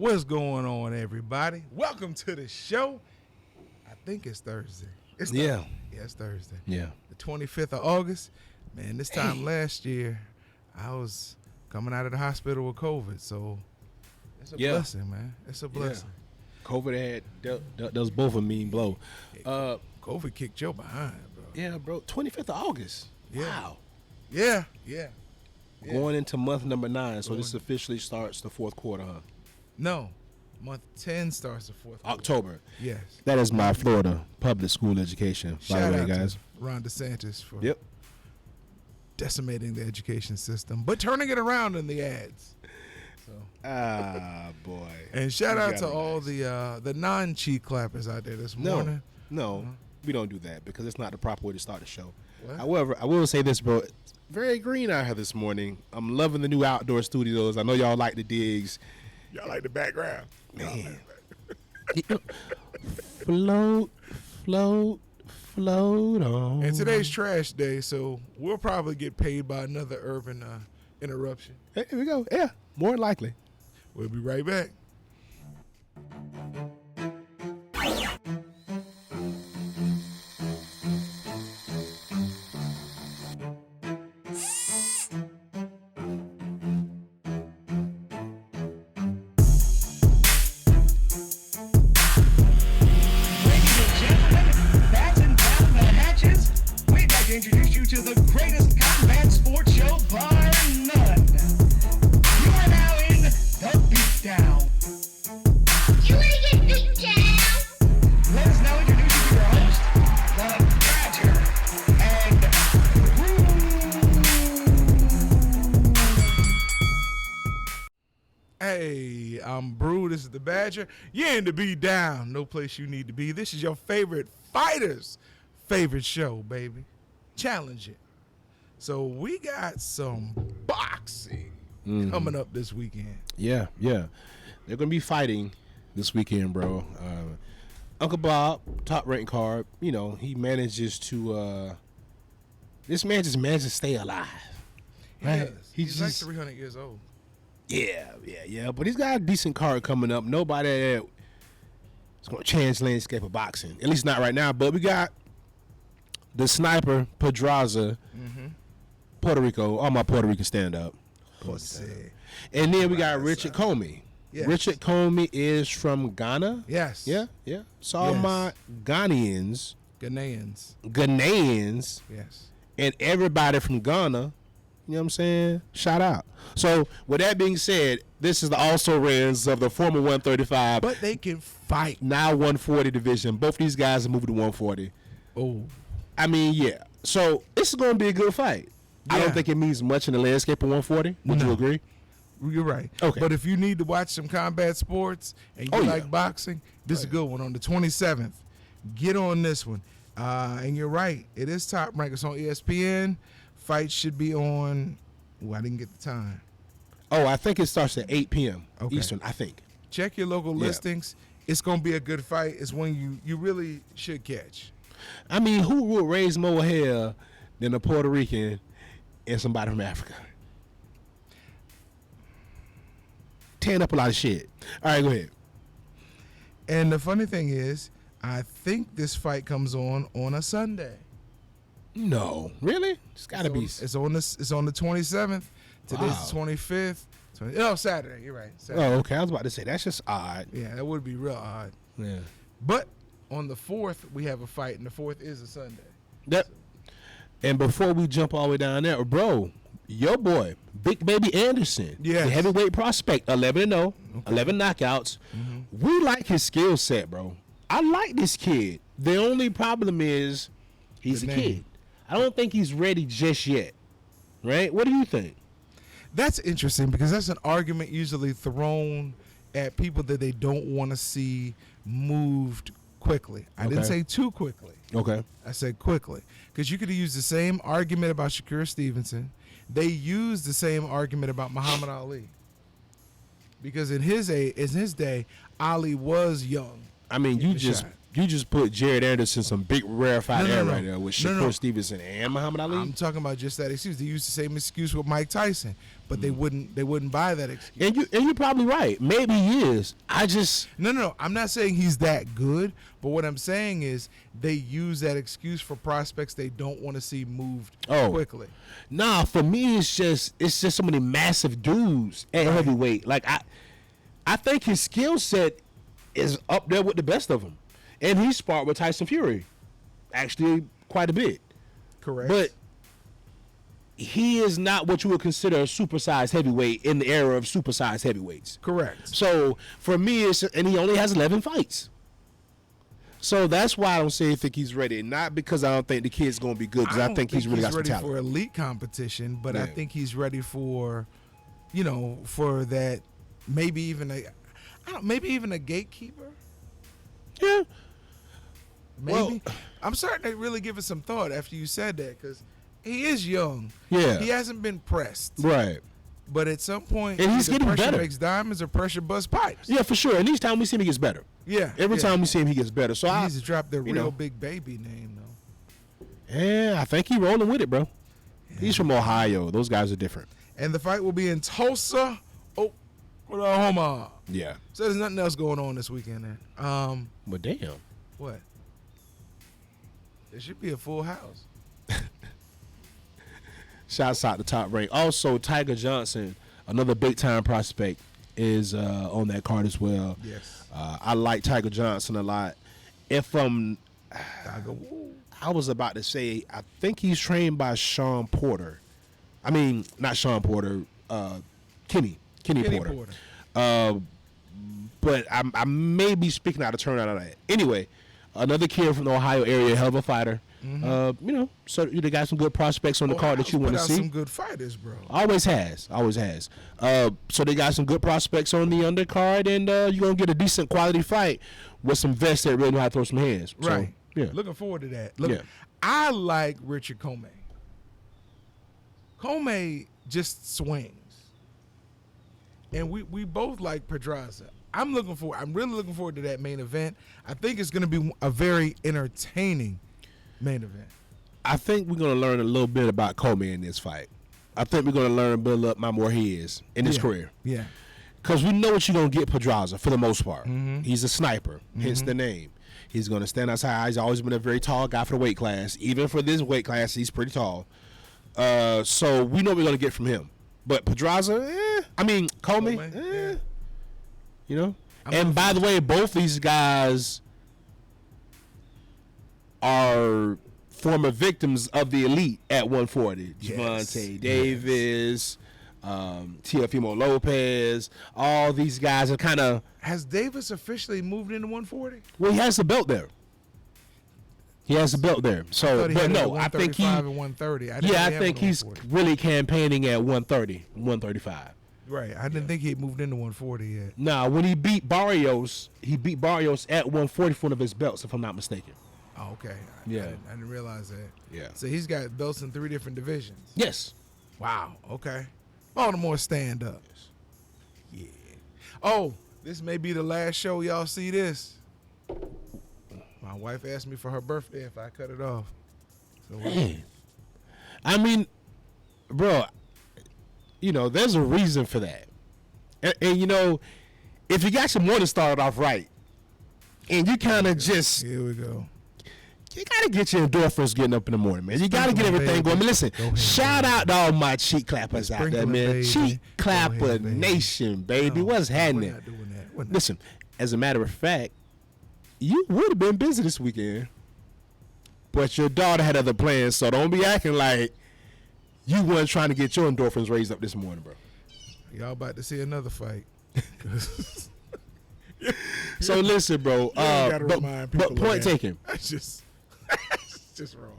What's going on, everybody? Welcome to the show. I think it's Thursday. It's Yeah. Yeah, it's Thursday. Yeah. The 25th of August. Man, this time last year, I was coming out of the hospital with COVID, so it's a blessing, man. It's a blessing. COVID had those both a mean blow. COVID kicked your behind, bro. Yeah, bro. 25th of August. Yeah. Wow. Yeah. Going into month number 9, so this officially starts the fourth quarter, huh? No, month 10 starts the fourth quarter. October. Yes. That is my Florida public school education, by Shout the way, out guys. to Ron DeSantis for Yep. decimating the education system, but turning it around in the ads. So, Boy. and shout You out got to it, all guys. the non-cheek clappers out there this morning. No, we don't do that because it's not the proper way to start the show. What? However, I will say this, bro. It's very green out here this morning. I'm loving the new outdoor studios. I know y'all like the digs. Y'all like the background. Man. Float on. And today's trash day, so we'll probably get paid by another urban interruption. Hey, here we go. Yeah, more than likely. We'll be right back. Introduce you to the greatest combat sports show bar none. You are now in the Beatdown. You wanna get beat down? Let us now introduce you to your host, the Badger, and Hey, I'm Brew. This is the Badger. You're in the Be Down. No place you need to be. This is your favorite fighter's favorite show, baby. Challenge it. So we got some boxing coming up this weekend. Yeah. They're going to be fighting this weekend, bro. Uncle Bob, top ranked card, he manages to, this man just manages to stay alive. Right? He's like 300 years old. Yeah. But he's got a decent card coming up. Nobody is going to change the landscape of boxing. At least not right now. But we got the sniper, Pedraza, Puerto Rico. All my Puerto Rican stand-up. And then we got Richard Comey. Yes. Richard Comey is from Ghana. Yes. Yeah. So all my Ghanaians, Ghanaians. Yes. and everybody from Ghana, you know what I'm saying? Shout out. So with that being said, this is the also rans of the former 135, But they can fight. now 140 division. Both these guys are moving to 140. Oh. I mean, yeah. So this is going to be a good fight. I Yeah. don't think it means much in the landscape of 140. Would you agree? You're right. Okay. But if you need to watch some combat sports and you like boxing, this is a good one on the 27th. Get on this one. And you're right. It is top ranked. It's on ESPN. Fight should be on. I didn't get the time. Oh, I think it starts at 8 p.m. Okay. Eastern, I think. Check your local listings. It's going to be a good fight. It's one you really should catch. I mean, who would raise more hell than a Puerto Rican and somebody from Africa? Tearing up a lot of shit. All right, go ahead. And the funny thing is, I think this fight comes on a Sunday. No, really? It's got to be. It's on the 27th. Today's the 25th. Saturday. You're right. Saturday. Oh, okay. I was about to say that's just odd. Yeah, that would be real odd. Yeah. But on the 4th, we have a fight, and the 4th is a Sunday. Yep. And before we jump all the way down there, bro, your boy, Big Baby Anderson, Yes. the heavyweight prospect, 11-0, 11 knockouts. We like his skill set, bro. I like this kid. The only problem is he's The a name. kid. I don't think he's ready just yet. Right? What do you think? That's interesting because that's an argument usually thrown at people that they don't want to see moved quickly. I didn't Okay. say too quickly. Okay. I said quickly. Because you could have used the same argument about Shakur Stevenson. They used the same argument about Muhammad Ali. Because in his day, Ali was young. I mean, you the just shot. You just put Jared Anderson some big rarefied air right there with Shakur No. Stevenson and Muhammad Ali. I'm talking about just that excuse. They used the same excuse with Mike Tyson, but they wouldn't buy that excuse. and you're probably right. Maybe he is. I just No. I'm not saying he's that good, but what I'm saying is they use that excuse for prospects they don't want to see moved quickly. nah. For me, it's just so many massive dudes at heavyweight. Like I think his skill set is up there with the best of them, and he sparred with Tyson Fury, actually quite a bit. Correct. But he is not what you would consider a supersized heavyweight in the era of supersized heavyweights. correct. So for me, and he only has 11 fights. So that's why I don't say I think he's ready. Not because I don't think the kid's going to be good, because I don't think he's really got some ready talent. for elite competition, but I Yeah. think he's ready for, for that maybe even a gatekeeper. Yeah. Maybe. Well- I'm starting to really give it some thought after you said that because he is young. Yeah. He hasn't been pressed. Right. But at some point, And he's either getting pressure better. makes diamonds or pressure busts pipes. Yeah, for sure. And each time we see him, he gets better. Yeah. Every yeah. time we see him, he gets better. So He I needs to drop the you real know. big baby name, though. Yeah, I think he's rolling with it, bro. He's from Ohio. Those guys are different. And the fight will be in Tulsa, Oklahoma. Yeah. So there's nothing else going on this weekend there. But damn. What? There should be a full house. Shouts out to Top Rank. Also, Tiger Johnson, another big time prospect, is on that card as well. Yes. I like Tiger Johnson a lot. If Tiger I was about to say, I think he's trained by Sean Porter. I mean, not Sean Porter, Kenny Porter. But I may be speaking out of turn out of that. Anyway, another kid from the Ohio area, hell of a fighter. So they got some good prospects on the card that you want to see. Some good fighters, bro. Always has. So they got some good prospects on the undercard, and you're going to get a decent quality fight with some vets that really know how to throw some hands. So, Right. yeah. Looking forward to that. Look, Yeah. I like Richard Comey. Comey just swings. And we both like Pedraza. I'm really looking forward to that main event. I think it's going to be a very entertaining main event. I think we're going to learn a little bit about Comey in this fight. I think we're going to learn build up how more he is in his career. Yeah. Because we know what you're going to get Pedraza for the most part. He's a sniper, hence the name. He's going to stand outside. He's always been a very tall guy for the weight class. Even for this weight class, he's pretty tall. So we know what we're going to get from him. But Pedraza, Comey, yeah. you know? And by the way, both these guys are former victims of the elite at 140. Yes. Javante Davis, Teofimo Lopez, all these guys are kind of... Has Davis officially moved into 140? Well, he has the belt there. So, Thought he but had it at no, I think 135 and 130. I didn't I have him think at he's 140. really campaigning at 130, 135. Right. I didn't think he had moved into 140 yet. Nah, when he beat Barrios at 140 for one of his belts, if I'm not mistaken. Oh, okay. Yeah. I didn't realize that. Yeah. So he's got belts in 3 different divisions. Yes. Wow. Okay. Baltimore stand up. Yeah. Oh, this may be the last show y'all see this. My wife asked me for her birthday if I cut it off. So Man. I mean, bro, there's a reason for that. And if you got your morning started off right, and you kind of just, here we go. you got to get your endorphins getting up in the morning, man. You got to get Sprinkle 'em, everything going. baby. Listen, Go ahead, shout baby. out to all my cheek clappers out there, Sprinkle 'em, man. baby. Cheek Go clapper ahead, baby. nation, baby. No, What's we're happening? not doing that. We're not. Listen, as a matter of fact, you would have been busy this weekend, but your daughter had other plans, so don't be acting like you weren't trying to get your endorphins raised up this morning, bro. Y'all about to see another fight. So listen, bro. gotta remind people But of point that. taken. That's just wrong.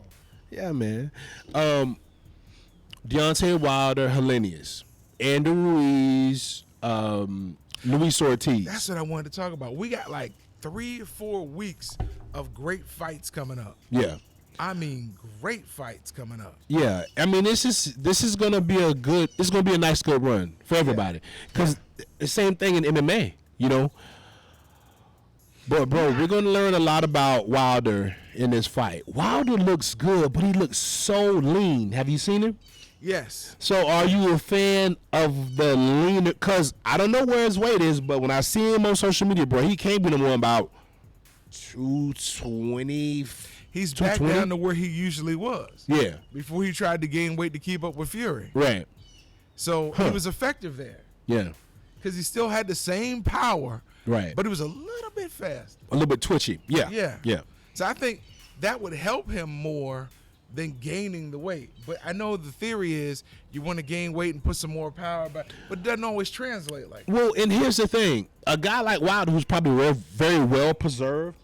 Yeah, man. Deontay Wilder, Helenius, Andrew Ruiz, Luis Ortiz. That's what I wanted to talk about. We got like 3 or 4 weeks of great fights coming up. Yeah. I mean, great fights coming up. Yeah, I mean this is gonna be a nice good run for everybody. Cause the same thing in MMA, But bro, we're gonna learn a lot about Wilder in this fight. Wilder looks good, but he looks so lean. Have you seen him? Yes. So are you a fan of the leaner? Cause I don't know where his weight is, but when I see him on social media, bro, he came in the one about 220. He's back 220? down to where he usually was. Yeah, Before he tried to gain weight to keep up with Fury. right. So Huh. he was effective there Yeah, because he still had the same power, right. but it was a little bit fast. A little bit twitchy. Yeah, Yeah. yeah. So I think that would help him more than gaining the weight. But I know the theory is you want to gain weight and put some more power back, but it doesn't always translate like that. Well, and here's the thing: a guy like Wilder, who's probably very well preserved,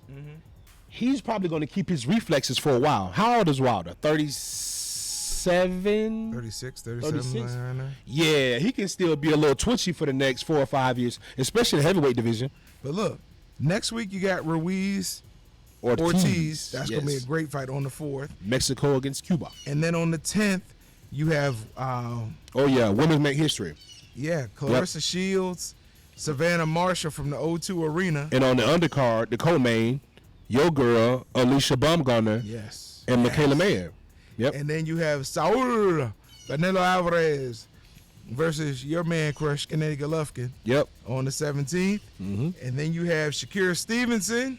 he's probably going to keep his reflexes for a while. How old is Wilder? 37. 36, 37. 36? Right now. Yeah, he can still be a little twitchy for the next 4 or 5 years, especially the heavyweight division. But look, next week you got Ruiz, Ortiz. That's going to be a yes. great fight on the 4th. Mexico against Cuba. And then on the 10th, you have, Oh yeah, women make history. Clarissa Shields, Savannah Marshall from the O2 Arena. And on the undercard, the co-main, your girl Alicia Baumgartner Yes. and Michaela Mayer. Yep. And then you have Saul Canelo Alvarez versus your man Crush Gennady Golovkin Yep. on the 17th. And then you have Shakira Stevenson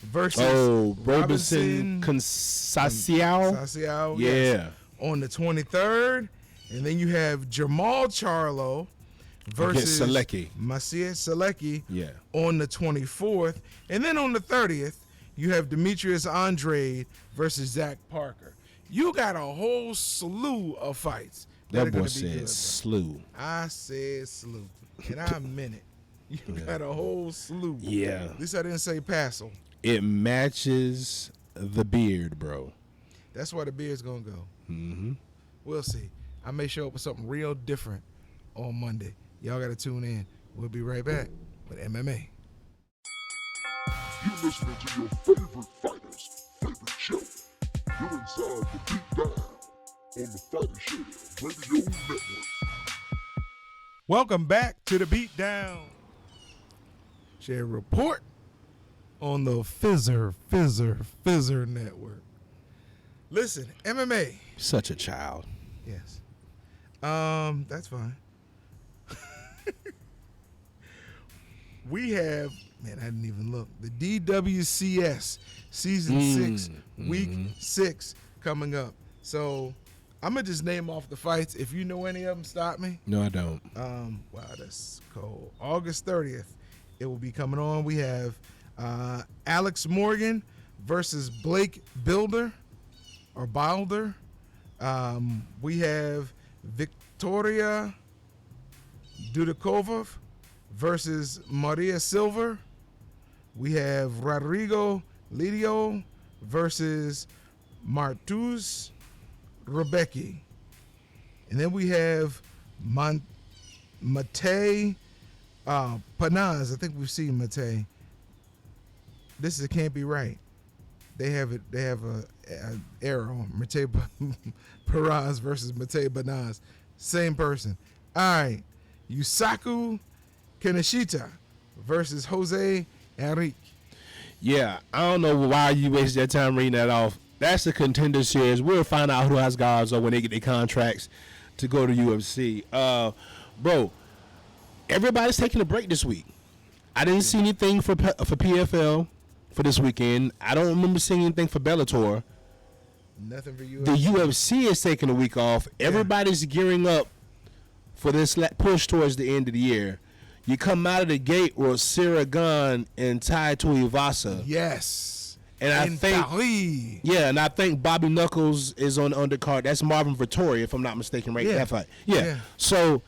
versus Robinson Consaciao. Saciao, Yeah. yes, on the 23rd. And then you have Jamal Charlo versus Selecki. Maciej Selecki Yeah. on the 24th. And then on the 30th, you have Demetrius Andrade versus Zach Parker. You got a whole slew of fights. That are boy gonna be good, said bro. slew. I said slew. And I meant it. You got a whole slew. Yeah. At least I didn't say Paso. It matches the beard, bro. That's where the beard's going to go. We'll see. I may show up with something real different on Monday. Y'all got to tune in. We'll be right back with MMA. You listening to your favorite fighter's favorite show. You're inside the Beat Down on the Fighter Show Radio Network. Welcome back to the Beatdown. Share report on the Fizzer Network. Listen, MMA. Such a child. Yes. That's fine. We have, man, I didn't even look. The DWCS season 6, week 6 coming up. So I'm gonna just name off the fights. If you know any of them, stop me. No, I don't. Wow, that's cold. August 30th, it will be coming on. We have Alex Morgan versus Blake Bilder. We have Victoria Dudakova versus Maria Silva. We have Rodrigo Lidio versus Martuz Rebecki. And then we have Matej Panaz. I think we've seen Matej. This is Can't Be Right. They have it. They have a error on Matej Panaz versus Matej Panaz. Same person. All right. Yusaku Kaneshita versus Jose Enrique. Yeah, I don't know why you wasted your time reading that off. That's the Contender Series. We'll find out who has guards or when they get their contracts to go to UFC. Bro, everybody's taking a break this week. I didn't see anything for PFL for this weekend. I don't remember seeing anything for Bellator. Nothing for you. The UFC is taking a week off. Everybody's gearing up for this push towards the end of the year. You come out of the gate with Sarah Gunn and Tai Tuivasa. Yes. And I In think Paris. Yeah, and I think Bobby Knuckles is on the undercard. That's Marvin Vittori, if I'm not mistaken, right? Yeah. That fight. Yeah. Yeah. So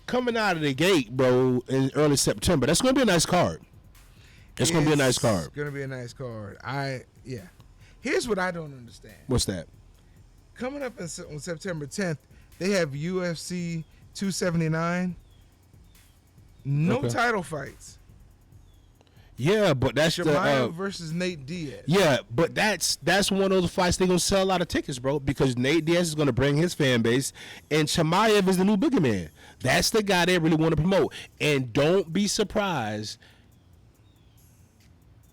coming out of the gate, bro, in early September, that's gonna be a nice card. It's gonna be a nice card. It's gonna be a nice card. Here's what I don't understand. What's that? Coming up on September 10th, they have UFC 279. No Okay. title fights. Yeah, but that's Shemaya the versus Nate Diaz. yeah, but that's one of those fights they're gonna sell a lot of tickets, bro, because Nate Diaz is gonna bring his fan base, and Chimaev is the new boogeyman. That's the guy they really want to promote. And don't be surprised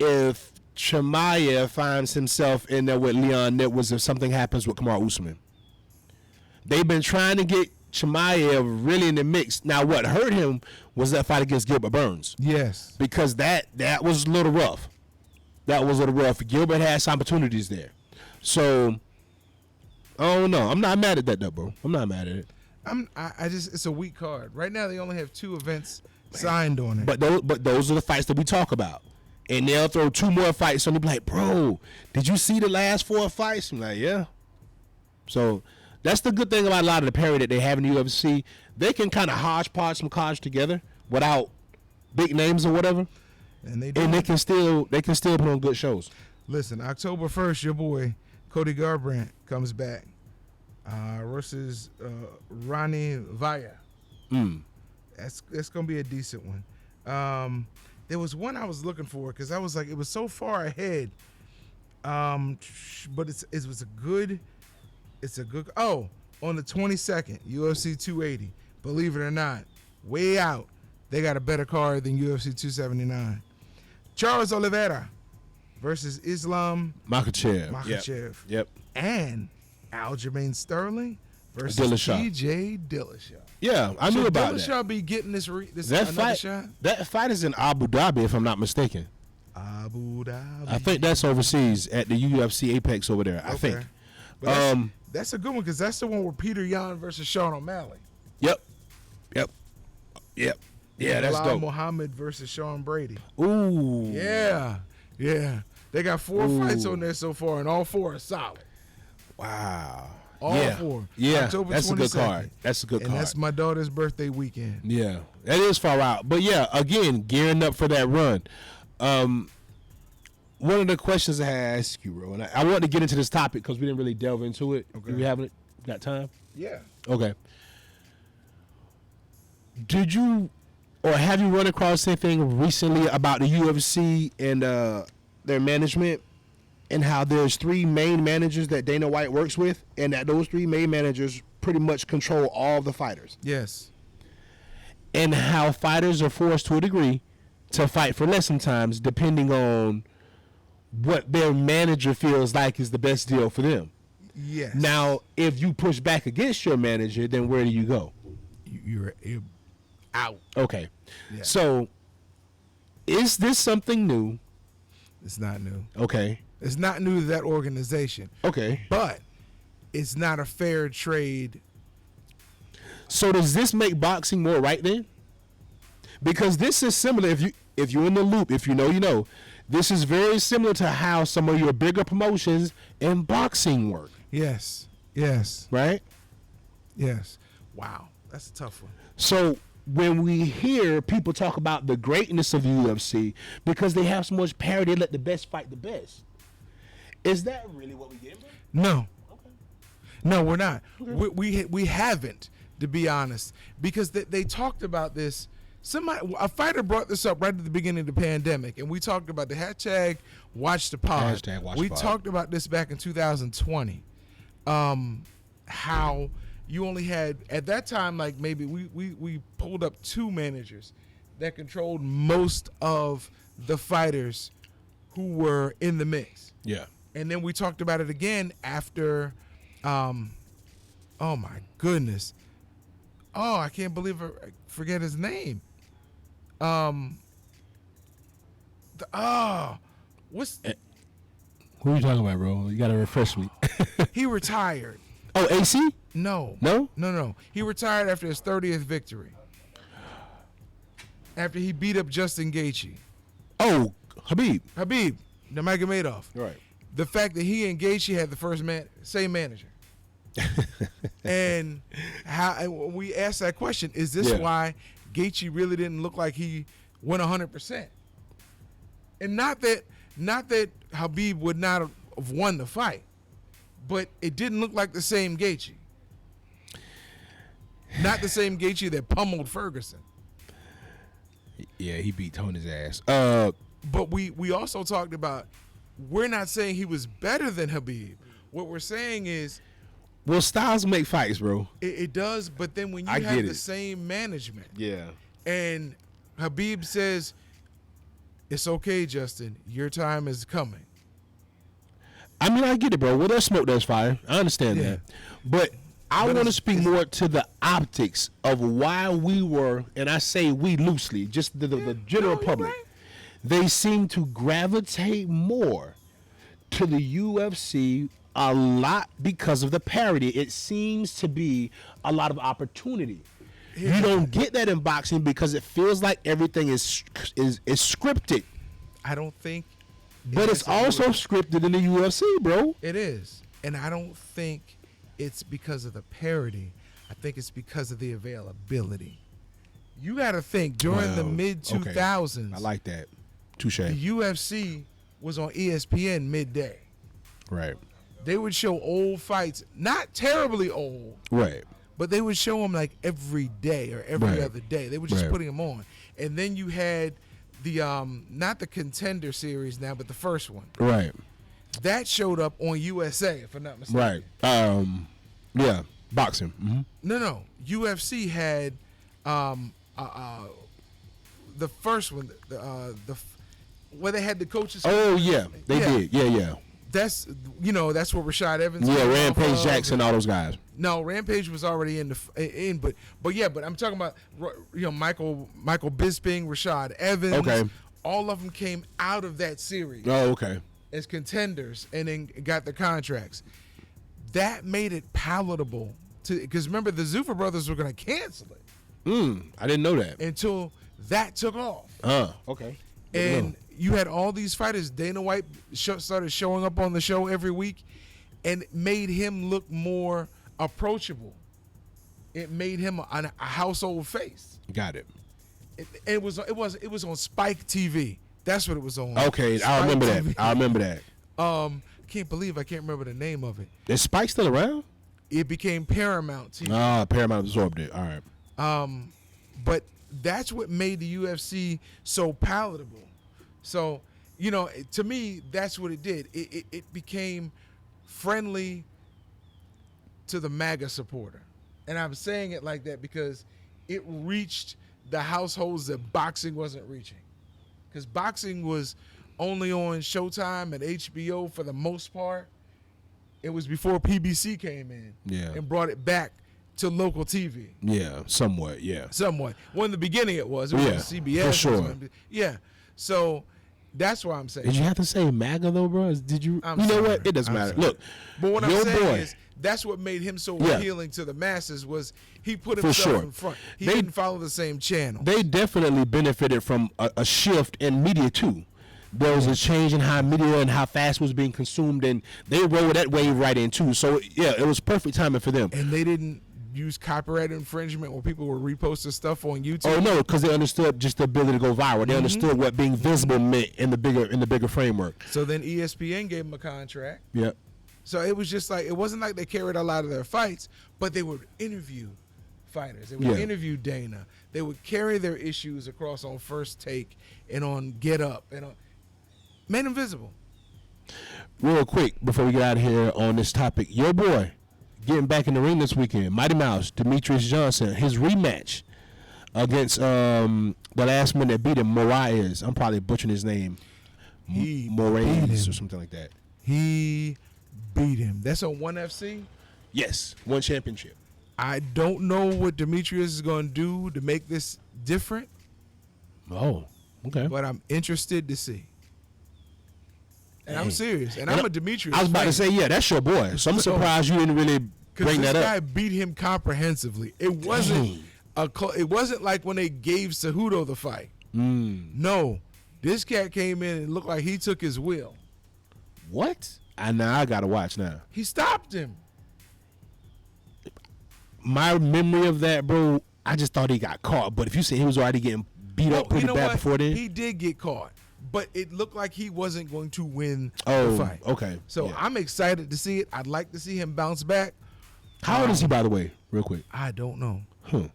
if Chimaev finds himself in there with Leon Edwards if something happens with Kamaru Usman. They've been trying to get Chimaev really in the mix. Now, what hurt him was that fight against Gilbert Burns. Yes. Because that was a little rough. That was a little rough. Gilbert had some opportunities there. So, I don't know. I'm not mad at that, though, bro. I'm not mad at it. I just, it's a weak card. Right now, they only have 2 events signed on it. But those are the fights that we talk about. And they'll throw 2 more fights on. They'll be like, bro, did you see the last 4 fights? I'm like, yeah. So, that's the good thing about a lot of the parity that they have in the UFC. They can kind of hodgepodge some cards together without big names or whatever. And they do. And they can still put on good shows. Listen, October 1st, your boy Cody Garbrandt comes back versus Ronnie Vaya. That's gonna be a decent one. There was one I was looking for because I was like, it was so far ahead. But it was a good. It's a good. Oh, on the 22nd, UFC 280. Believe it or not, way out. They got a better card than UFC 279. Charles Oliveira versus Islam Makhachev. Yep. And Aljamain Sterling versus Dillashaw. TJ Dillashaw. Yeah, I knew about Dillashaw that. be getting this That another shot? That fight is in Abu Dhabi, if I'm not mistaken. Abu Dhabi. I think that's overseas at the UFC Apex over there. I think. But that's a good one because that's the one where Peter Yan versus Sean O'Malley. Yep. Yeah, that's Bilal dope. Muhammad versus Sean Brady. Ooh. Yeah. They got 4 fights on there so far, and all 4 are solid. Wow. All yeah. 4. Yeah, October that's 22nd. a good card. That's a good And card. that's my daughter's birthday weekend. Yeah, that is far out. But yeah, again, gearing up for that run. One of the questions I had to ask you, bro, and I wanted to get into this topic because we didn't really delve into it. Okay. Do we have got time? Yeah. Okay. Did you or have you run across anything recently about the UFC and their management and how there's 3 main managers that Dana White works with and that those 3 main managers pretty much control all the fighters? Yes. And how fighters are forced to a degree to fight for less sometimes depending on what their manager feels like is the best deal for them. Yes. Now, if you push back against your manager, then where do you go? You're out. Okay. Yeah. So, is this something new? It's not new. Okay. It's not new to that organization. Okay. But it's not a fair trade. So does this make boxing more right then? Because this is similar. If you're in the loop, if you know, you know. This is very similar to how some of your bigger promotions in boxing work. Yes. Right? Yes. Wow. That's a tough one. So when we hear people talk about the greatness of the UFC because they have so much parity, let the best fight the best. Is that really what we get? No. Okay. No, we're not. We haven't, to be honest, because they talked about this. A fighter brought this up right at the beginning of the pandemic, and we talked about the hashtag Watch the Pod. Hashtag Watch we the Pod. talked about this back in 2020. How you only had at that time, like maybe we pulled up 2 managers that controlled most of the fighters who were in the mix. Yeah. And then we talked about it again after, oh my goodness. Oh, I can't believe I forget his name. What's Who are you talking about, bro? You gotta refresh me. he retired? Oh, AC? No. No? He retired after his 30th victory. After he beat up Justin Gaethje. Oh, Habib. Nurmagomedov. Right. The fact that he and Gaethje had the same manager. And and we asked that question, is this Yeah. why Gaethje really didn't look like he went 100%? And not that Habib would not have won the fight, but it didn't look like the same Gaethje. Not the same Gaethje that pummeled Ferguson. Yeah, he beat Tony's ass. But we also talked about, we're not saying he was better than Habib. What we're saying is, Well, styles make fights, bro. it does, but then when you I have get the it. same management, Yeah. and Habib says, It's okay, Justin. Your time is coming. I mean, I get it, bro. Well, there's smoke, there's fire. I understand Yeah. that. But I But want to it's- speak more to the optics of why we were, and I say we loosely, just the general you're public. right. They seem to gravitate more to the UFC a lot because of the parity. It seems to be a lot of opportunity. You don't get that in boxing because it feels like everything is scripted. I don't think. But it's also scripted in the UFC, bro. It is. And I don't think it's because of the parody. I think it's because of the availability. You got to think during the Wow. mid 2000s, I like that. Touche. the UFC was on ESPN midday. Right. They would show old fights, not terribly old, Right. but they would show them like every day or every Right. other day. They were just Right. putting them on. And then you had the not the Contender series now, but the first one. Right. That showed up on USA, if I'm not mistaken. Right. Yeah. Boxing. No. UFC had the first one, where they had the coaches. Oh yeah, they Yeah. did. Yeah. That's that's where Rashad Evans. Yeah. came off Rampage of. Jackson, all those guys. No, Rampage was already but I'm talking about Michael Bisping, Rashad Evans. Okay. All of them came out of that series Oh, okay. as contenders and then got the contracts. That made it palatable because remember the Zuffa brothers were going to cancel it I didn't know that. until that took off. Okay. And you had all these fighters. Dana White started showing up on the show every week, and it made him look more approachable. It made him a household face. Got it. It was on Spike TV. That's what it was on. Okay, I Spike remember that. TV. I remember that. Can't believe I can't remember the name of it. Is Spike still around? It became Paramount TV. Paramount absorbed it. All right. But that's what made the UFC so palatable. So, to me, that's what it did. It became friendly to the MAGA supporter. And I'm saying it like that because it reached the households that boxing wasn't reaching. Because boxing was only on Showtime and HBO for the most part. It was before PBC came in and brought it back to local TV. Yeah, somewhat. Yeah. Somewhat. Well, in the beginning it was. It was Yeah, on CBS. for sure. Yeah. So that's why I'm saying. Did you have to say MAGA though, bro? Did you? I'm You know sorry. what? It doesn't I'm matter. sorry. Look, But what I'm your saying boy. is that's what made him so Yeah. appealing to the masses was he put For himself sure. in front. He They- didn't follow the same channel. They definitely benefited from a shift in media too. There was a change in how media and how fast was being consumed, and they rode that wave right in too. So yeah, it was perfect timing for them. And they didn't use copyright infringement when people were reposting stuff on YouTube. Oh no, because they understood just the ability to go viral. They understood what being visible meant in the bigger framework. So then ESPN gave him a contract. Yep. So it was just like it wasn't like they carried a lot of their fights, but they would interview fighters. They would Yeah. interview Dana. They would carry their issues across on First Take and on Get Up and on made them visible. Real quick before we get out of here on this topic, your boy getting back in the ring this weekend, Mighty Mouse, Demetrius Johnson, his rematch against the last man that beat him, Moraes. I'm probably butchering his name. He beat Moraes him. or something like that. He beat him. That's on ONE FC. Yes, one championship. I don't know what Demetrius is going to do to make this different, Oh, okay. but I'm interested to see. And I'm serious. And I'm a Demetrius I was about to fan. say, yeah, that's your boy. So I'm So- surprised you didn't really Because bring this that guy up. beat him comprehensively. It wasn't it wasn't like when they gave Cejudo the fight. No, this cat came in and looked like he took his will. What? Now I gotta watch now. He stopped him. My memory of that, bro, I just thought he got caught. But if you say he was already getting beat up pretty bad before then, He did get caught, but it looked like he wasn't going to win oh, the fight. okay. So yeah. I'm excited to see it. I'd like to see him bounce back. How old is he, by the way? Real quick. I don't know. Huh.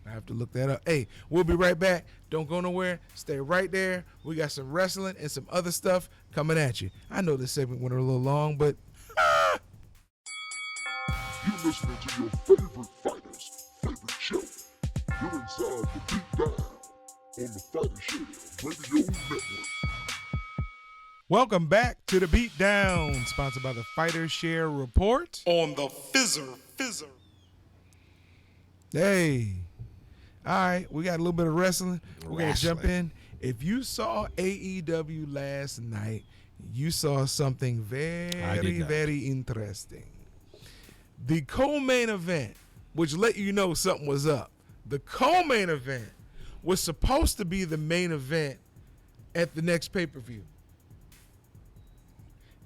I have to look that up. Hey, we'll be right back. Don't go nowhere. Stay right there. We got some wrestling and some other stuff coming at you. I know this segment went a little long, but You're listening to your favorite fighters' favorite show. You're inside the Beat Down on the Fighter Share Radio Network. Welcome back to the Beatdown, sponsored by the Fighter Share Report on the Fizzer. Hey, all right, we got a little bit of wrestling. We're gonna jump in. If you saw AEW last night, you saw something very, very interesting. The co-main event, which let you know something was up. The co-main event was supposed to be the main event at the next pay-per-view.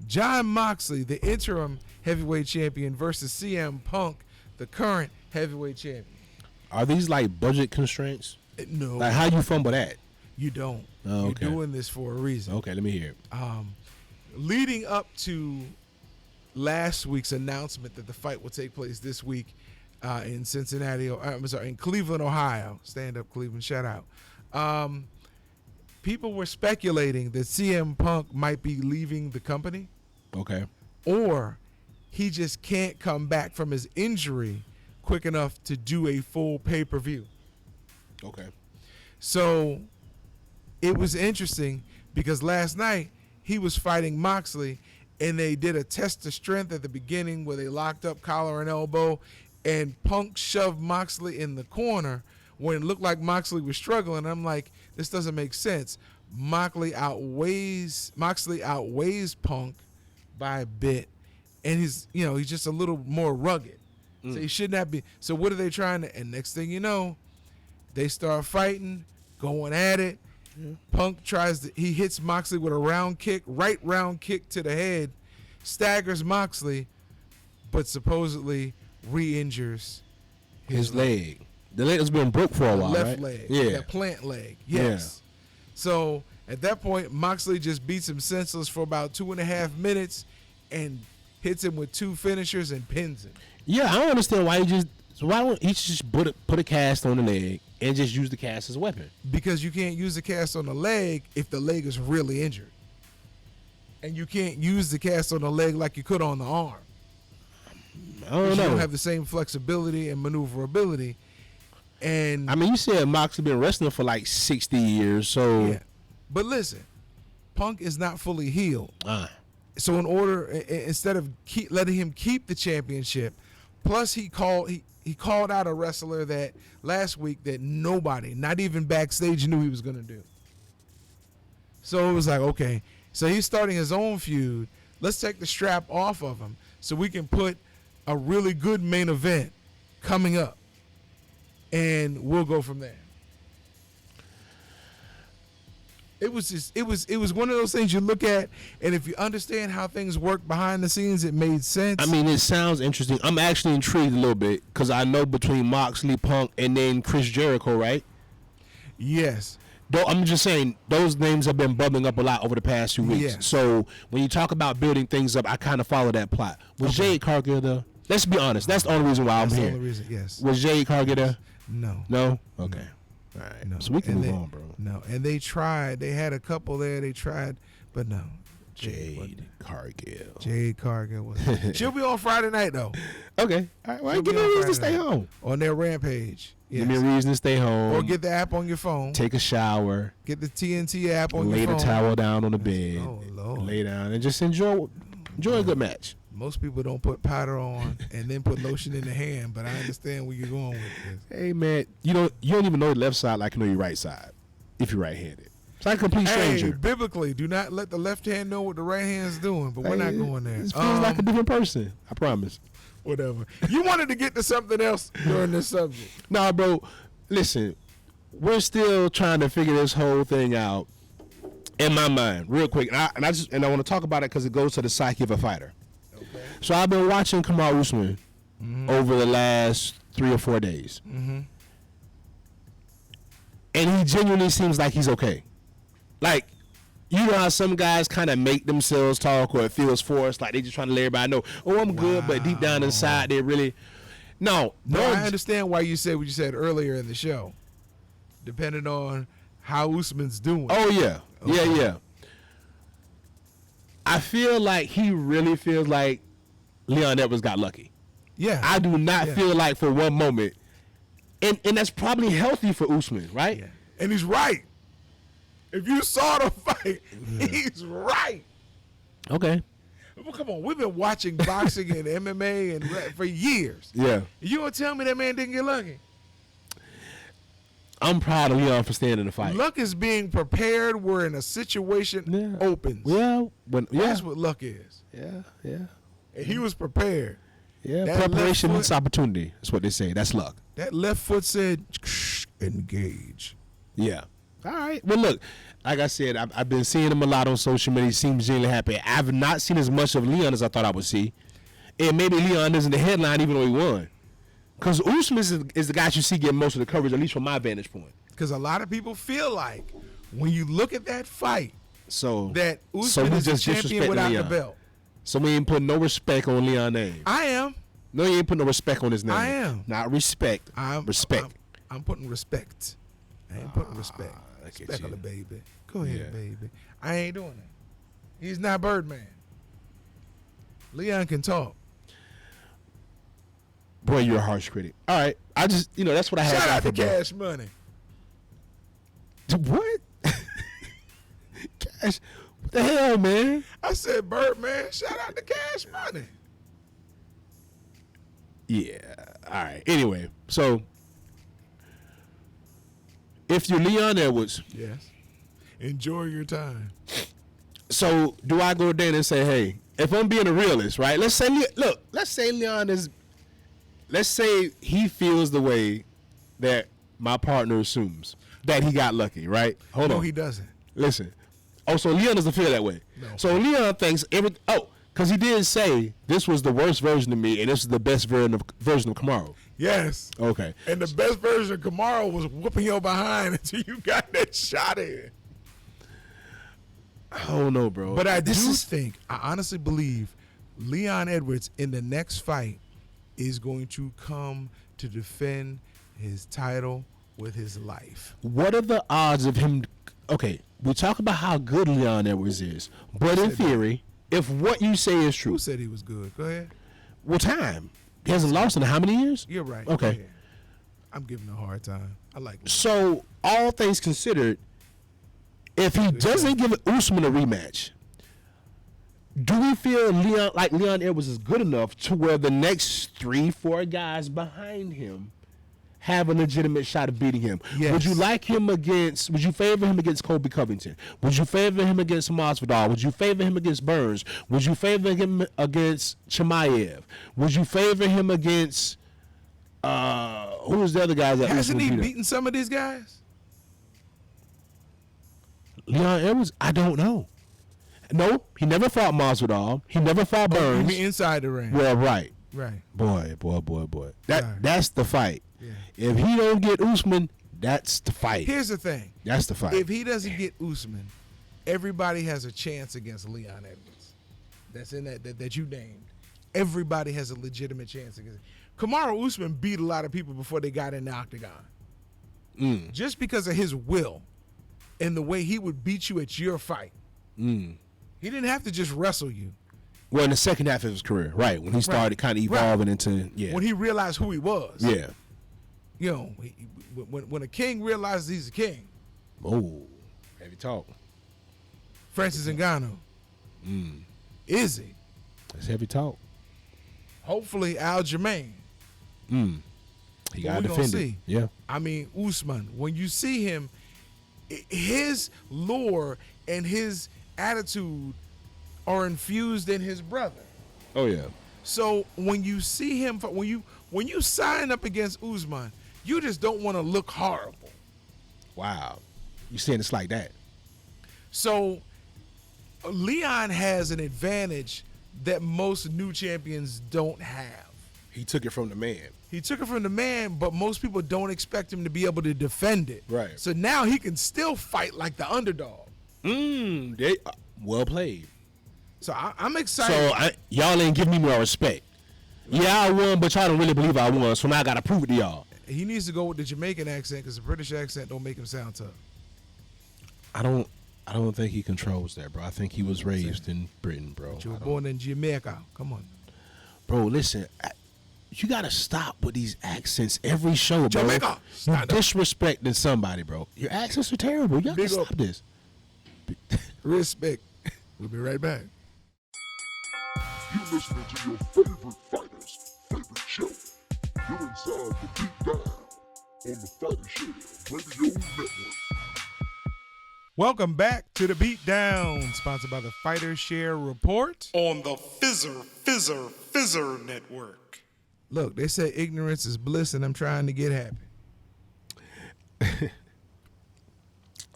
Jon Moxley, the interim heavyweight champion, versus CM Punk, the current heavyweight champion. Are these like budget constraints? No, Like how you fumble that? you don't. Oh, okay. You're doing this for a reason. Okay, let me hear it. Leading up to last week's announcement that the fight will take place this week in in Cleveland, Ohio. Stand up, Cleveland. Shout out. People were speculating that CM Punk might be leaving the company, Okay. or he just can't come back from his injury quick enough to do a full pay-per-view. Okay. So it was interesting because last night he was fighting Moxley, and they did a test of strength at the beginning where they locked up collar and elbow, and Punk shoved Moxley in the corner when it looked like Moxley was struggling. I'm like, this doesn't make sense. Moxley outweighs Punk by a bit, and he's just a little more rugged. So he should not be. So what are they trying to? And next thing you know, they start fighting, going at it. Punk he hits Moxley with a round kick to the head, staggers Moxley, but supposedly re-injures His leg. The leg has been broke for a while, left right? leg, Yeah. that plant leg. Yes. So at that point, Moxley just beats him senseless for about 2.5 minutes and hits him with 2 finishers and pins him. Yeah, I don't understand why why don't he just put a cast on the leg and just use the cast as a weapon? Because you can't use the cast on the leg if the leg is really injured. And you can't use the cast on the leg like you could on the arm. I don't You know. don't have the same flexibility and maneuverability. And I mean, you said Moxley been wrestling for like 60 years, so yeah. But listen, Punk is not fully healed. So in order, instead of letting him keep the championship, plus he called out a wrestler that last week that nobody, not even backstage, knew he was going to do. So it was like, okay, so he's starting his own feud. Let's take the strap off of him so we can put a really good main event coming up, and we'll go from there. It was one of those things you look at, and if you understand how things work behind the scenes, it made sense. I mean, it sounds interesting. I'm actually intrigued a little bit because I know between Moxley, Punk, and then Chris Jericho, right? Yes. Though I'm just saying those names have been bubbling up a lot over the past few weeks. Yes. So when you talk about building things up, I kind of follow that plot. Was Jade Cargill there? Let's be honest. That's the only reason why I'm That's here. the only reason, yes. Was Jade Cargill there? No. No? Okay. All right. No. So we can And move they- on, bro. No. And they tried. They had a couple there. They tried, but no. Jade Cargill. Jade Cargill was. She'll be on Friday night, though. Okay. All right. Well, She'll give be me a on reason to Friday stay night. home. On their Rampage. Yes. Give me a reason to stay home. Or get the app on your phone. Take a shower. Get the TNT app on Lay your the phone. towel down on the bed. Oh, Lord. Lay down and just enjoy a good match. Most people don't put powder on and then put lotion in the hand, but I understand where you're going with this. Hey man, you don't even know your left side like you know your right side if you're right-handed. It's like a complete Hey, stranger. biblically, do not let the left hand know what the right hand's doing, but we're not Hey, going there. It feels like a different person. I promise. Whatever. You wanted to get to something else during this subject. Nah, bro. Listen, we're still trying to figure this whole thing out in my mind, real quick. And I want to talk about it because it goes to the psyche of a fighter. Okay. So I've been watching Kamaru Usman over the last 3 or 4 days, and he genuinely seems like he's okay. Like, you know how some guys kind of make themselves talk, or it feels forced, like they just trying to let everybody know, oh, I'm good, but deep down inside, they really no. No, I understand why you said what you said earlier in the show. Depending on how Usman's doing. Oh yeah, Okay. yeah. I feel like he really feels like Leon Edwards got lucky. Yeah. I do not Yeah. feel like for one moment, and that's probably healthy for Usman, right? Yeah. And he's right. If you saw the fight, he's right. Okay. Well, come on, we've been watching boxing and MMA and for years. Yeah. You gonna tell me that man didn't get lucky? I'm proud of Leon for staying in the fight. Luck is being prepared where a situation opens. Well, That's what luck is. Yeah. And he was prepared. Yeah. That Preparation left meets opportunity. That's what they say. That's luck. That left foot said, engage. Yeah. All right. Well, look, like I said, I've been seeing him a lot on social media. He seems genuinely happy. I've not seen as much of Leon as I thought I would see. And maybe Leon isn't the headline even though he won. Because Usman is the guy you see getting most of the coverage, at least from my vantage point. Because a lot of people feel like when you look at that fight, So that we Usman is the just champion disrespecting without the Leon. belt. So we ain't putting no respect on Leon's name. I am. No, you ain't putting no respect on his name. I am. Not respect. Respect. I'm putting respect. I ain't putting respect. look at Respect you. on the baby. Go ahead, Yeah. baby. I ain't doing that. He's not Birdman. Leon can talk. Boy, you're a harsh critic. All right. I just, that's what I had. Shout out to for bro. Cash Money. What? Cash? What the hell, man? I said Birdman. Shout out to Cash Money. Yeah. All right. Anyway, so if you're Leon Edwards, Yes. Enjoy your time. so do I go there and say, hey, if I'm being a realist, right? Let's say Leon is, let's say he feels the way that my partner assumes that he got lucky, right? Hold No, on. he doesn't. Listen. Oh, so Leon doesn't feel that way. No. So Leon thinks because he did say this was the worst version of me and this is the best version of Kamaru. Yes. Okay. And the best version of Kamaru was whooping your behind until you got that shot in. I don't know, bro. But I This do is- think, I honestly believe Leon Edwards in the next fight is going to come to defend his title with his life. What are the odds of him? Okay, we talk about how good Leon Edwards is, but in theory, if what you say is true, Who said he was good? Go ahead. what time? He hasn't lost in how many years? You're right. Okay. Go ahead. I'm giving him a hard time. I like him. So, all things considered, if he doesn't give Usman a rematch, do we feel Leon Edwards is good enough to where the next 3-4 guys behind him have a legitimate shot of beating him? Yes. Would you would you favor him against Kobe Covington? Would you favor him against Masvidal? Would you favor him against Burns? Would you favor him against Chimaev? Would you favor him against who was the other guys that Hasn't Usman he beat him? beaten some of these guys? Leon Edwards? I don't know. No, he never fought Masvidal. He never fought You Burns. mean inside the ring? Well, right. Right. Boy. Right. That's the fight. Yeah. If he don't get Usman, that's the fight. Here's the thing. That's the fight. If he doesn't get Usman, everybody has a chance against Leon Edwards. That's in that you named. Everybody has a legitimate chance against. Kamaru Usman beat a lot of people before they got in the octagon. Just because of his will and the way he would beat you at your fight. He didn't have to just wrestle you. Well, in the second half of his career, right, when he started kind of evolving into, When he realized who he was. yeah. You know, when a king realizes he's a king. Oh, heavy talk. Francis Ngannou. Is he? That's heavy talk. Hopefully Aljamain. He got we gonna defended. see. Yeah. I mean, Usman, when you see him, his lore and his attitude are infused in his brother. Oh yeah. So when you see him, when you sign up against Usman, you just don't want to look horrible. Wow. You saying it's like that? So Leon has an advantage that most new champions don't have. He took it from the man. He took it from the man, but most people don't expect him to be able to defend it. Right. So now he can still fight like the underdog. Well played. So I'm excited. So y'all ain't giving me more respect. Yeah, I won, but y'all don't really believe I won. So now I gotta prove it to y'all. He needs to go with the Jamaican accent because the British accent don't make him sound tough. I don't think he controls that, bro. I think he was raised in Britain, bro. You were born in Jamaica. Come on. Bro, listen. you gotta stop with these accents every show, bro. Jamaica, You're stand up. disrespecting somebody, bro. Your accents are terrible. You gotta Big up. stop this. Respect. We'll be right back. You're listening to your favorite fighter's favorite show. You're inside the Beat Down on the Fighter Share Radio Network. Welcome back to the Beatdown, sponsored by the Fighter Share Report on the Fizzer Network. Look, they say ignorance is bliss, and I'm trying to get happy.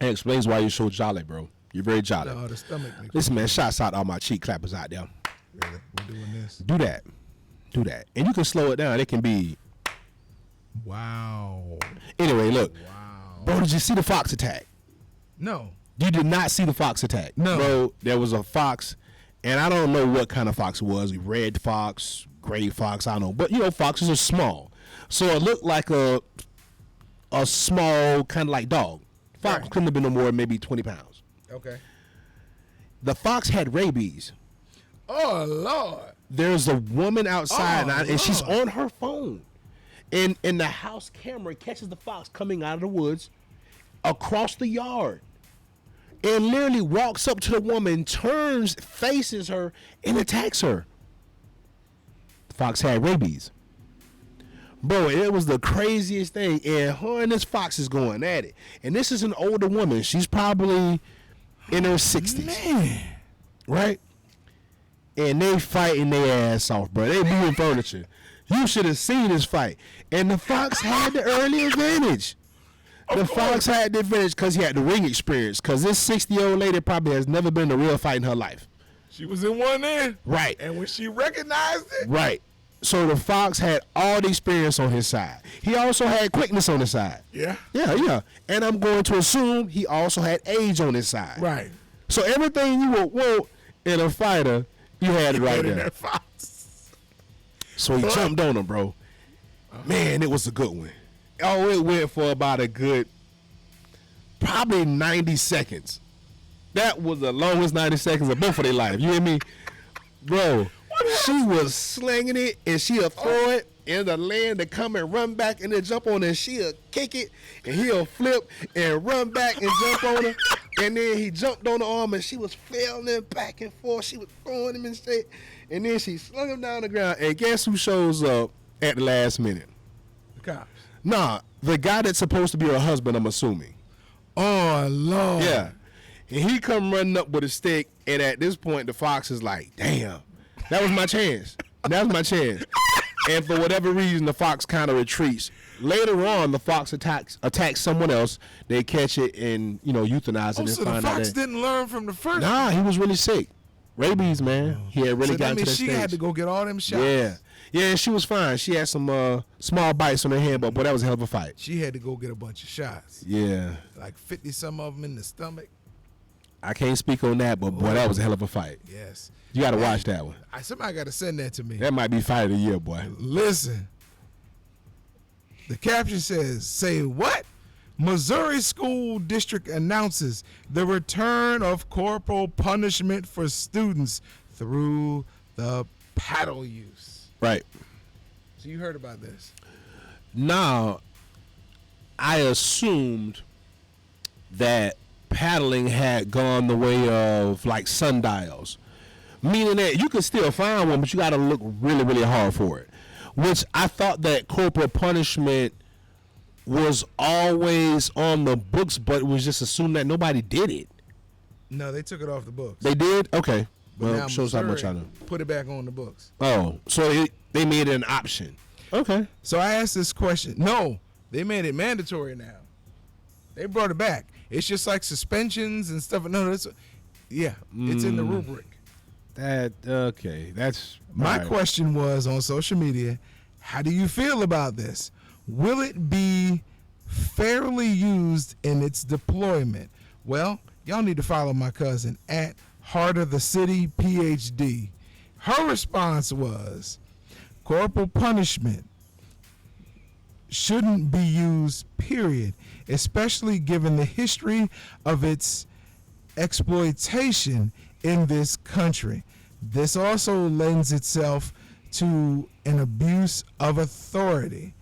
It explains why you're so jolly, bro. You're very jolly. Oh, the stomach. Nigga. Listen, man, shots out all my cheek clappers out there. Really? We're doing this. Do that. Do that. And you can slow it down. It can be. Wow. Anyway, look. Wow. Bro, did you see the Fox attack? No. You did not see the Fox attack. No. Bro, there was a fox, and I don't know what kind of fox it was. Red fox, gray fox, I don't know. But, you know, foxes are small. So it looked like a small, kind of like dog. Fox Right. couldn't have been no more than maybe 20 pounds. Okay. The fox had rabies. Oh, Lord. There's a woman outside, Oh, and she's Lord. on her phone. And the house camera catches the fox coming out of the woods across the yard. And literally walks up to the woman, turns, faces her, and attacks her. The fox had rabies. Bro, it was the craziest thing. And her and this fox is going at it. And this is an older woman. She's probably in her 60s. Man. Right? And they fighting their ass off, bro. They moving furniture. You should have seen this fight. And the fox had the early advantage. The fox had the advantage because he had the ring experience. Because this 60-year-old lady probably has never been in a real fight in her life. She was in one end. Right. And when she recognized it, Right. So the fox had all the experience on his side. He also had quickness on his side. yeah. Yeah. And I'm going to assume he also had age on his side. Right. So everything you would want in a fighter, you had it right Put in there. that fox. So he jumped on him, bro. Man, it was a good one. Oh, it went for about a good, probably 90 seconds. That was the longest 90 seconds of both of their life. You hear me? Bro, she was slinging it, and she'll throw it in the land to come and run back and then jump on it, and she'll kick it, and he'll flip and run back and jump on her. And then he jumped on the arm, and she was flailing back and forth. She was throwing him and shit. And then she slung him down the ground. And guess who shows up at the last minute? The cops. Nah, the guy that's supposed to be her husband, I'm assuming. Oh, Lord. Yeah. And he come running up with a stick, and at this point, the fox is like, damn, that was my chance. That was my chance. And for whatever reason, the fox kind of retreats. Later on, the fox attacks someone else. They catch it and, euthanize it Oh, and so the find out fox that. didn't learn from the first. Nah, he was really sick. Rabies, man. He had really so that gotten to means that she stage. had to go get all them shots. Yeah. Yeah, and she was fine. She had some small bites on her hand, but boy, that was a hell of a fight. She had to go get a bunch of shots. Yeah. Like 50 some of them in the stomach. I can't speak on that, but boy, that was a hell of a fight. Yes. You got to watch that one. Somebody got to send that to me. That might be fight of the year, boy. Listen. The caption says, say what? Missouri School District announces the return of corporal punishment for students through the paddle use. Right. So you heard about this. Now, I assumed that paddling had gone the way of like sundials, meaning that you can still find one, but you got to look really, really hard for it. Which I thought that corporal punishment was always on the books, but it was just assumed that nobody did it. No, they took it off the books. They did? Okay. But Well, now shows how much I Missouri know. put it back on the books. Oh, so they made it an option. Okay. So I asked this question. No, they made it mandatory now. They brought it back. It's just like suspensions and stuff. No, it's in the rubric. That's My all right. question was on social media, how do you feel about this? Will it be fairly used in its deployment? Well, y'all need to follow my cousin at Heart of the City PhD. Her response was, corporal punishment shouldn't be used, period, especially given the history of its exploitation in this country. This also lends itself to an abuse of authority.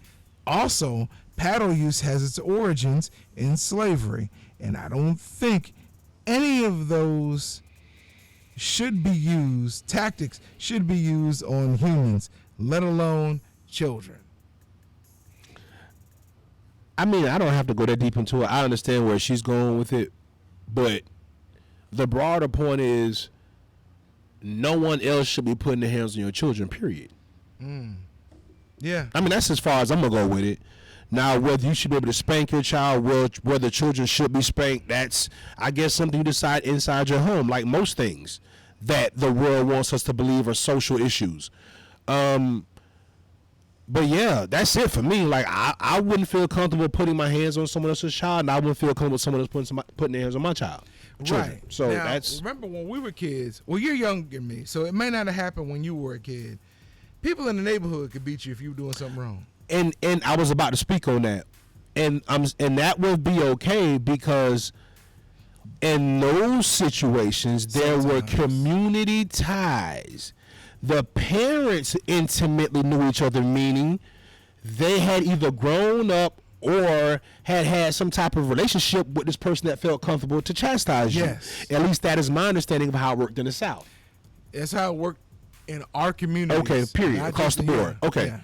Also, paddle use has its origins in slavery, and I don't think any of those tactics should be used on humans, let alone children. I mean, I don't have to go that deep into it. I understand where she's going with it, but the broader point is no one else should be putting their hands on your children, period. Yeah. I mean, that's as far as I'm going to go with it. Now, whether you should be able to spank your child, whether children should be spanked, that's, I guess, something you decide inside your home, like most things that the world wants us to believe are social issues. But yeah, that's it for me. Like, I wouldn't feel comfortable putting my hands on someone else's child, and I wouldn't feel comfortable with someone else putting their hands on my child. Children. Right. So now, that's. remember when we were kids. Well, you're younger than me, so it may not have happened when you were a kid. People in the neighborhood could beat you if you were doing something wrong. And I was about to speak on that, and that would be okay because in those situations there were community ties. The parents intimately knew each other, meaning they had either grown up or had some type of relationship with this person that felt comfortable to chastise you. Yes. At least that is my understanding of how it worked in the South. That's how it worked in our community. Okay, period. Across the board. Okay. Yeah.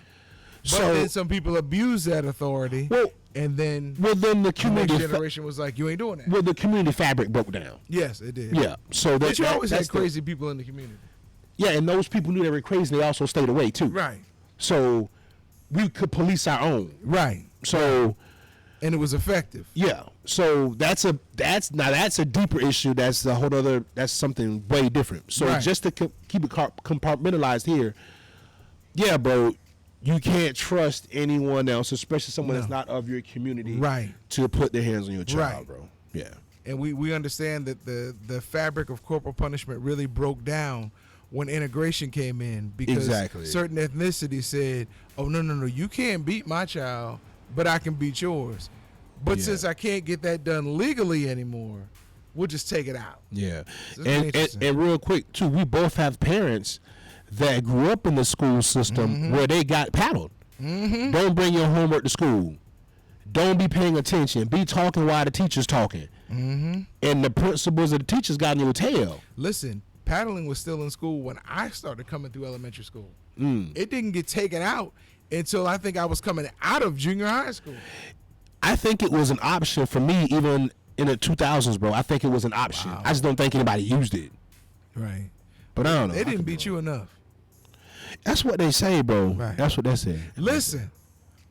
But So then some people abuse that authority, Well- and then well, then the the community next generation was like, "You ain't doing that." well, the community fabric broke down. Yes, it did. Yeah. So But you always had that's the- crazy people in the community. Yeah, and those people knew they were crazy. They also stayed away too. Right. So we could police our own. Right. So And it was effective. yeah. So that's a deeper issue. That's a whole other. That's something way different. So Right. just to keep it compartmentalized here. Yeah, bro. You can't trust anyone else, especially someone that's not of your community, Right. to put their hands on your child, Right. bro. Yeah. And we understand that the fabric of corporal punishment really broke down when integration came in, because Exactly. certain ethnicities said, "Oh, no, you can't beat my child, but I can beat yours." But Yeah. since I can't get that done legally anymore, we'll just take it out. Yeah, So it's and interesting. real quick too, we both have parents that grew up in the school system where they got paddled. Don't bring your homework to school. Don't be paying attention. Be talking while the teacher's talking. And the principals and the teachers got in your tail. Listen, paddling was still in school when I started coming through elementary school. Mm. It didn't get taken out until I think I was coming out of junior high school. I think it was an option for me even in the 2000s, bro. I think it was an option. Wow. I just don't think anybody used it. Right. But I don't know. They I didn't could be beat wrong. you enough. That's what they say, bro. Right. That's what they say. Listen,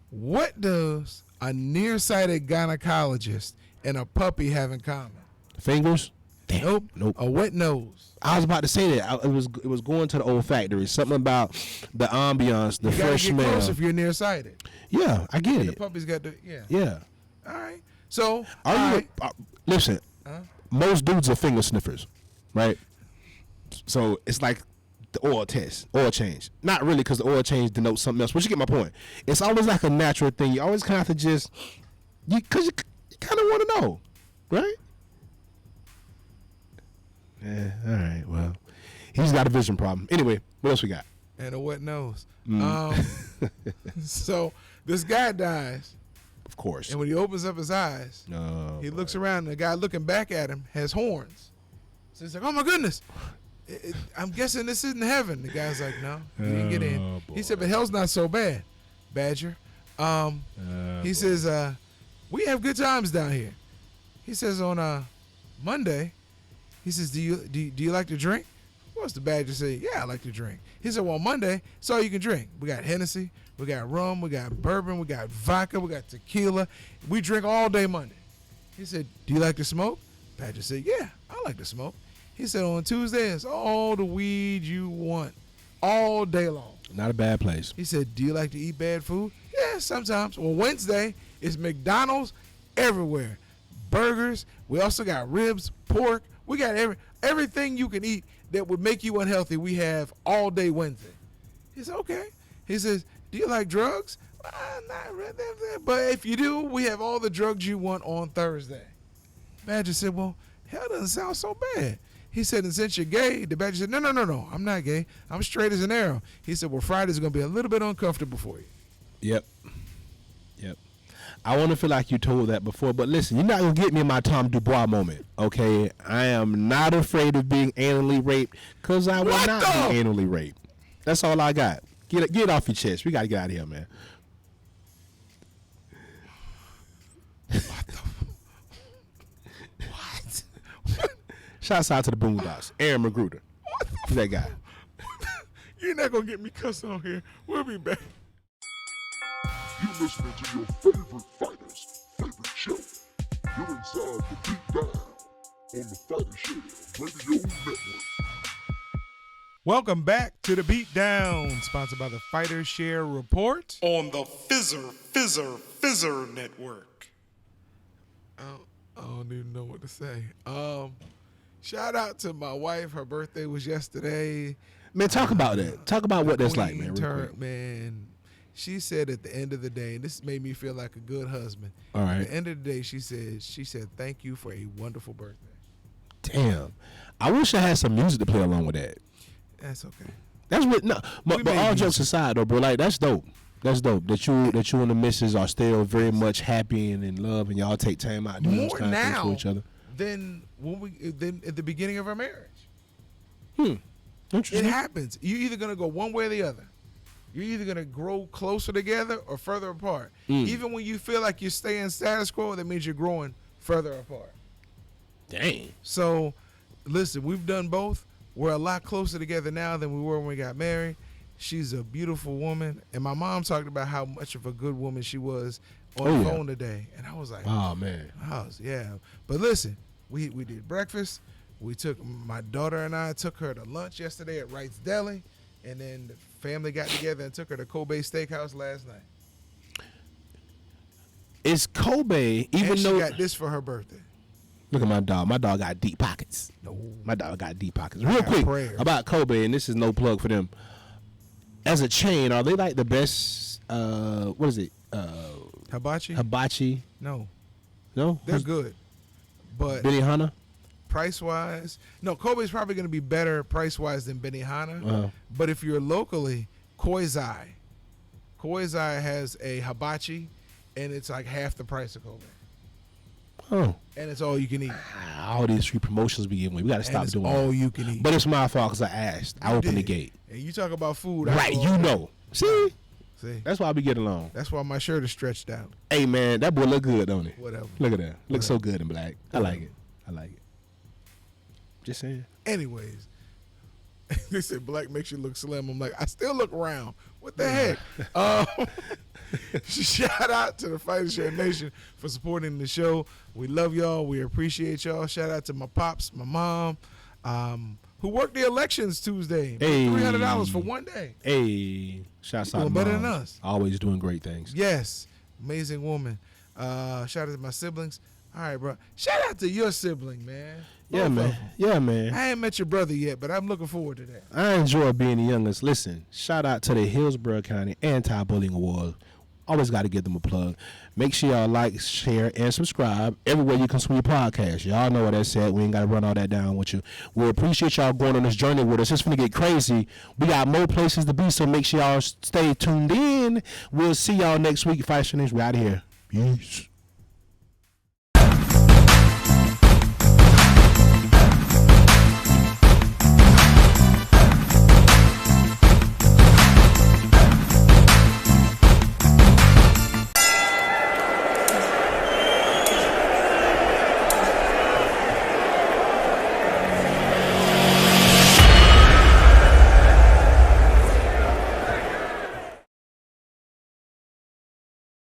what does a nearsighted gynecologist and a puppy have in common? Fingers? Damn. Nope. A wet nose. I was about to say that. It was going to the olfactory. Something about the ambiance, the You gotta fresh get close smell. if you're nearsighted. Yeah, I get The it. puppy's got the Yeah. All right. So Are all you? right. Listen, most dudes are finger sniffers, right? So it's like the oil test, oil change. Not really, because the oil change denotes something else. But you get my point. It's always like a natural thing. You always kind of have to just, because you kind of want to know, right? Yeah. All right. Well, he's got a vision problem. Anyway, what else we got? And a wet nose. Mm. So this guy dies, Of course. and when he opens up his eyes, No. he looks around, and the guy looking back at him has horns. So he's like, "Oh my goodness, I'm guessing this isn't heaven." The guy's like, "No, you didn't get in." Oh, He said, "But hell's not so bad, Badger." He says, "We have good times down here." He says on Monday, he says, "Do you like to drink?" What's the Badger say? "Yeah, I like to drink." He said, "Well, Monday, it's all you can drink. We got Hennessy, we got rum, we got bourbon, we got vodka, we got tequila. We drink all day Monday." He said, "Do you like to smoke?" Badger said, "Yeah, I like to smoke." He said, "On Tuesday, it's all the weed you want, all day long." Not a bad place. He said, "Do you like to eat bad food?" "Yeah, sometimes." Well, Wednesday is McDonald's everywhere. Burgers. We also got ribs, pork. We got everything you can eat that would make you unhealthy. We have all day Wednesday. He said, "Okay." He says, "Do you like drugs?" "Not really. But if you do, we have all the drugs you want on Thursday." Badger said, "Well, hell doesn't sound so bad." He said, and since you're gay, the badger said, no, I'm not gay. I'm straight as an arrow. He said, well, Friday's going to be a little bit uncomfortable for you. Yep. I want to feel like you told that before, but listen, you're not going to get me in my Tom Dubois moment, okay? I am not afraid of being anally raped because I will What not the- be anally raped. That's all I got. Get it off your chest. We got to get out of here, man. What? Shouts out to the Boondocks. Aaron Magruder. Who's that guy? You're not going to get me cussing on here. We'll be back. You listening to your favorite fighters' favorite show. You're inside the Beat Down on the Fighter Share Radio Network. Welcome back to the Beatdown, sponsored by the Fighter Share Report on the Fizzer Network. I don't even know what to say. Shout out to my wife. Her birthday was yesterday. Man, talk about that. Talk about what that's like, man. Queen Real quick. turned, man. She said at the end of the day, and this made me feel like a good husband. All right. At the end of the day, she said, thank you for a wonderful birthday. Damn. I wish I had some music to play along with that. That's okay. That's what. No, We but made all music. jokes aside, though, bro, like that's dope. That's dope. That you and the missus are still very much happy and in love, and y'all take time out doing those More kind of things now for each other. than at the beginning of our marriage. It Interesting. happens. You're either gonna go one way or the other. You're either gonna grow closer together or further apart. Even when you feel like you're staying status quo, that means you're growing further apart. Dang. So, listen, we've done both. We're a lot closer together now than we were when we got married. She's a beautiful woman, and my mom talked about how much of a good woman she was on Oh, the yeah. phone today, and I was like, Oh man. yeah. But listen, we did breakfast. We took my daughter and I took her to lunch yesterday at Wright's Deli, and then the family got together and took her to Kobe Steakhouse last night. It's Kobe, even And she though. got this for her birthday. Look at my dog. My dog got deep pockets. No. My dog got deep pockets. Real got quick prayers. about Kobe, and this is no plug for them. As a chain, are they like the best? What is it? Hibachi? Hibachi? No, No, they're good, but Benihana. price wise, no. Kobe's probably going to be better price wise than Benihana. Uh-huh. But if you're locally, Koizai has a hibachi, and it's like half the price of Kobe, Oh, and it's all you can eat. all these free promotions we giving away. We got to And stop it's doing all that. you can eat. But it's my fault because I asked. I opened the Did. gate. And you talk about food, Right, alcohol. you know. See, See, that's why we get along. that's why my shirt is stretched out. Hey man, that boy look good, don't he? Whatever. Look at that. Looks so good in black. I like Whatever. it. I like it. Just saying. Anyways, they said black makes you look slim. I'm like, I still look round. What the heck? Shout out to the Fighter Share Nation for supporting the show. We love y'all. We appreciate y'all. Shout out to my pops, my mom, who worked the elections Tuesday. Hey. $300 for one day. Hey, shouts out Doing to better Mom. than us. Always doing great things. Yes, amazing woman. Shout out to my siblings. All right, bro. Shout out to your sibling, man. Yeah, Both of man. them. Yeah, man. I ain't met your brother yet, but I'm looking forward to that. I enjoy being the youngest. Listen, shout out to the Hillsborough County Anti-Bullying Award. Always got to give them a plug. Make sure y'all like, share, and subscribe everywhere you consume your podcast. Y'all know what that said. We ain't got to run all that down with you. We appreciate y'all going on this journey with us. It's going to get crazy. We got more places to be, so make sure y'all stay tuned in. We'll see y'all next week. Fight News. We out of here. Peace.